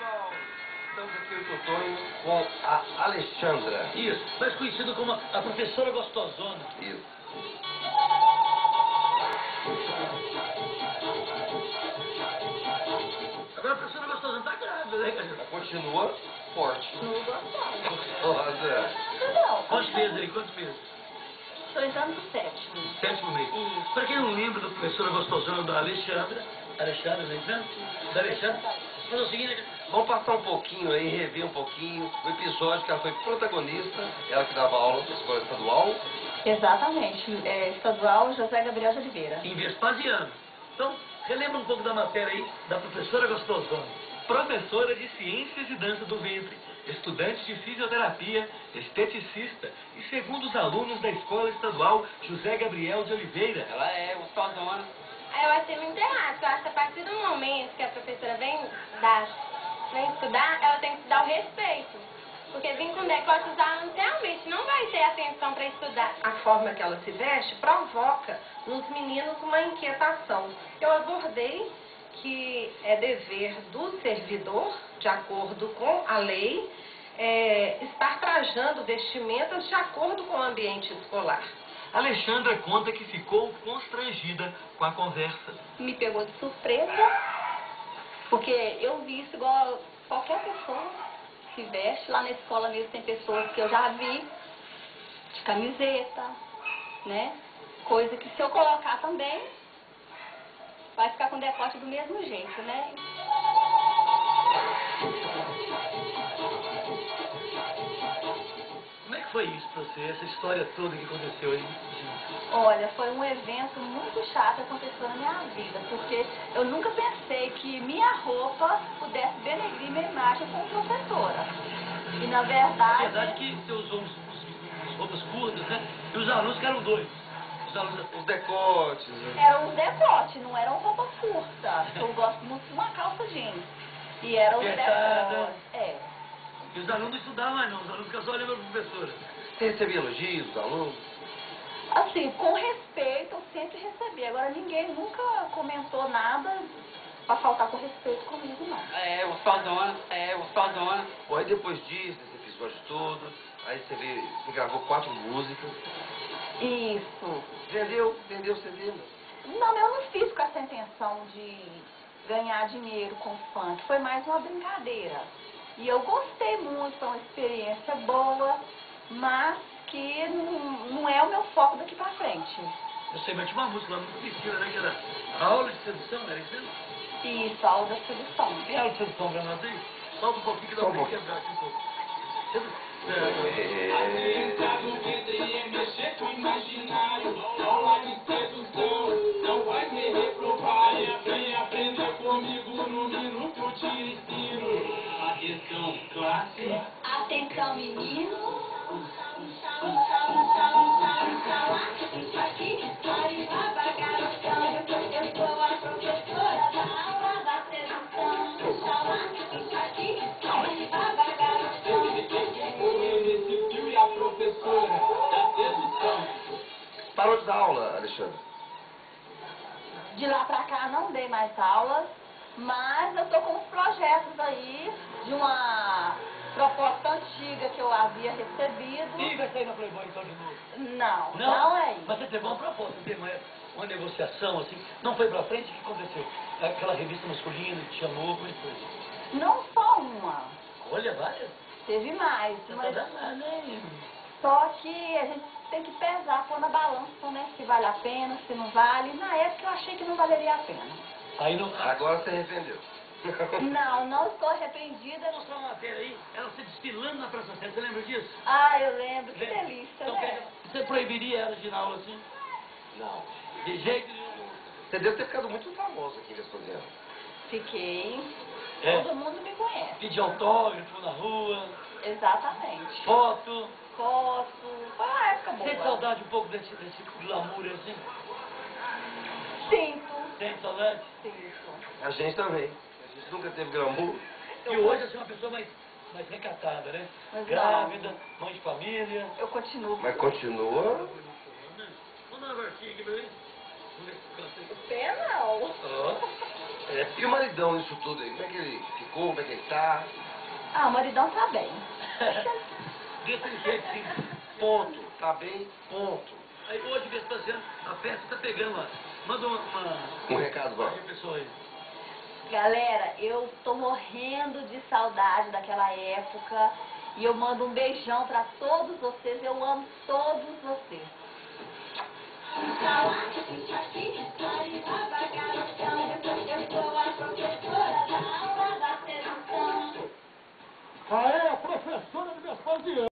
irmãos! Estamos aqui hoje, Tonho, com a Alexandra. Isso, mais conhecida como a professora gostosona. Isso. Agora a professora gostosona está grávida, né, Cajá? Continua forte. Continua gostosa. Gostosa. Não. Quantos meses aí? Quantos meses? Estou entrando pro sétimo. Sétimo mês. Isso. Para quem não lembra da professora gostosona da Alexandra, né? Da Alexandra, mas é o seguinte... Vamos passar um pouquinho aí, rever um pouquinho o episódio que ela foi protagonista, ela que dava aula na escola estadual. Exatamente. Estadual José Gabriel de Oliveira. Em Vespasiano. Então, relembra um pouco da matéria aí da professora gostosona. Professora de Ciências e Dança do Ventre, estudante de fisioterapia, esteticista e segundo os alunos da Escola Estadual José Gabriel de Oliveira. Ela é gostosona. Aí eu achei muito errado, porque eu acho que a partir do momento que a professora vem estudar, ela tem que dar o respeito. Porque vir com decote, os alunos realmente não vai ter atenção para estudar. A forma que ela se veste provoca nos meninos uma inquietação. Eu abordei que é dever do servidor, de acordo com a lei, estar trajando vestimentas de acordo com o ambiente escolar. Alexandra conta que ficou constrangida com a conversa. Me pegou de surpresa, porque eu vi isso igual qualquer pessoa se veste. Lá na escola mesmo tem pessoas que eu já vi de camiseta, né? Coisa que se eu colocar também, vai ficar com decote do mesmo jeito, né? Como é que foi isso pra você, essa história toda que aconteceu aí? Olha, foi um evento muito chato que aconteceu na minha vida, porque eu nunca pensei que minha roupa pudesse denegrir minha imagem como professora. E na verdade... Na verdade que você usou as roupas curtas, né? E os alunos ficaram doidos. Os decotes. Eram os decotes, não eram roupa curta. Eu gosto muito de uma calça jeans. E eram os decotes. E os alunos não estudavam mais não, os alunos ficavam só olhando para a professora. Você recebia elogios dos alunos? Assim, com respeito, eu sempre recebi. Agora, ninguém nunca comentou nada pra faltar com respeito comigo, não. É gostosona. Bom, aí depois disso, desse episódio todo, aí você gravou 4 músicas. Isso. Vendeu o CD? Não, eu não fiz com essa intenção de ganhar dinheiro com funk. Foi mais uma brincadeira. E eu gostei muito, foi uma experiência boa, mas que não é o meu foco daqui pra frente. Eu sei, mas tinha uma música lá muito mentira, né? Que era aula de sedução, era isso mesmo? Isso, aula da sedução. Tem aula de sedução pra nós aí? Solta um pouquinho que dá pra quebrar aqui um pouco. Atentado ventre é mexer com o imaginário. Aula de sedução, não vai me reprovar. Vem aprender comigo no minuto te ensino. Atenção, classe. Atenção, menino. Isso aqui, Alibaba, garotão. Eu sou a professora da aula da sedução. Isso aqui, Alibaba, garotão. Nesse fio e a professora da sedução. Parou de dar aula, Alexandre? De lá pra cá não dei mais aulas, mas eu tô com uns projetos aí de uma proposta antiga que eu havia recebido. E vai sair na Playboy então de novo? Não é isso. Mas você teve uma proposta, teve uma negociação assim, não foi pra frente? O que aconteceu? Aquela revista masculina que te chamou, como é que foi? Não só uma, Olha, várias. teve mais, Você mas tá danada, hein? só que a gente tem que pesar, pôr na balança, né? Se vale a pena, se não vale. Na época eu achei que não valeria a pena. Aí não... Agora você arrependeu. Não estou arrependida. Mostrar uma matéria aí, ela se desfilando na Praça Sé, você lembra disso? Ah, eu lembro, que Lembra? delícia, Então, né? você proibiria ela de ir na aula assim? Não. De jeito nenhum. Você deve ter ficado muito famoso aqui em Vespasiano. Fiquei. É. Todo mundo me conhece. Pedir autógrafo na rua, Exatamente. foto. Foto. Foi uma época boa. Sente saudade um pouco desse glamour assim? Sinto. Sente saudade? Sinto. A gente também. A gente nunca teve glamour. E hoje você é uma pessoa mais recatada, né? Mas grávida, mãe de família. Eu continuo. Mas continua. Vamos dar uma voltinha aqui pra ver? Vamos ver se cansa aí. Pé não. Ó. E o maridão nisso tudo aí? Como é que ele ficou? Como é que ele tá? Ah, o maridão tá bem. Desse jeito, sim. Ponto. Tá bem? Ponto. Aí hoje, Vespasiano, a festa tá pegando lá. Manda Um recado, uma Val. pessoa aí. Galera, eu tô morrendo de saudade daquela época. E eu mando um beijão pra todos vocês. Eu amo todos vocês.